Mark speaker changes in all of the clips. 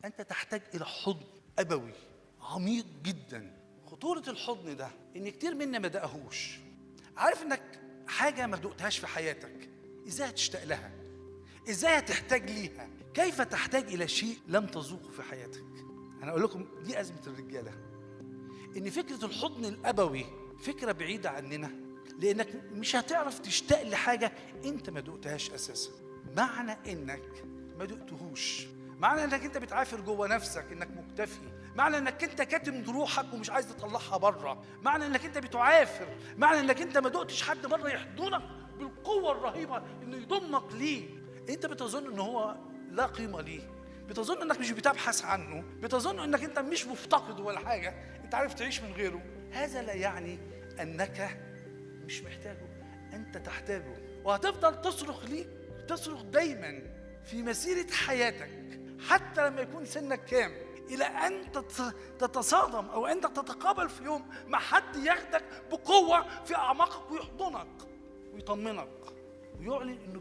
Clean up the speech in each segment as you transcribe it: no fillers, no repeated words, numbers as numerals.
Speaker 1: أنت تحتاج إلى حضن أبوي عميق جدا. خطورة الحضن ده إن كتير منا ما دقهوش. عارف إنك حاجة ما دقتهاش في حياتك، إزاي هتشتاق لها؟ إزاي هتحتاج ليها؟ كيف تحتاج إلى شيء لم تذوقه في حياتك؟ أنا أقول لكم دي أزمة الرجالة، إن فكرة الحضن الأبوي فكرة بعيدة عننا، لأنك مش هتعرف تشتاق لحاجة أنت ما دقتهاش أساسا. معنى إنك ما دقتهوش، معنى إنك أنت بتعافر جوه نفسك إنك مكتفي، معنى إنك أنت كاتم جروحك ومش عايز تطلعها بره، معنى إنك أنت بتعافر، معنى إنك أنت ما دقتش حد بره يحضنك بالقوة الرهيبة إنه يضمك ليه. أنت بتظن إن هو لا قيمة ليه، بتظن إنك مش بتبحث عنه، بتظن إنك أنت مش مفتقد ولا حاجة، أنت عارف تعيش من غيره. هذا لا يعني أنك مش محتاجه، أنت تحتاجه، وهتفضل تصرخ ليه، تصرخ دايما في مسيرة حياتك حتى لما يكون سنك كام، إلى أن تتصادم أو أنت تتقابل في يوم مع حد ياخدك بقوة في أعماقك ويحضنك ويطمنك ويعلن إنه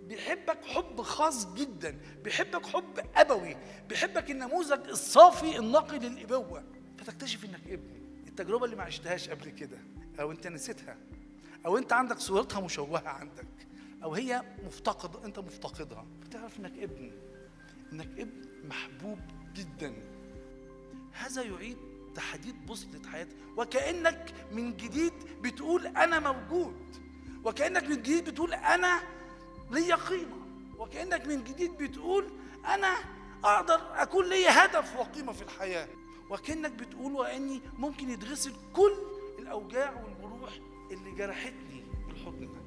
Speaker 1: بيحبك حب خاص جدا، بيحبك حب أبوي، بيحبك النموذج الصافي النقي للأبوة، فتكتشف إنك ابن. التجربة اللي ما عشتهاش قبل كده، أو أنت نسيتها، أو أنت عندك صورتها مشوهة عندك، أو هي أنت مفتقدها، فتعرف إنك ابن محبوب جدا. هذا يعيد تحديد بوصلة حياتك، وكأنك من جديد بتقول أنا موجود، وكأنك من جديد بتقول أنا ليا قيمة، وكأنك من جديد بتقول أنا أقدر أكون ليا هدف وقيمة في الحياة، وكأنك بتقول وأني ممكن يتغسل كل الأوجاع والجروح اللي جرحتني بالحضن ده.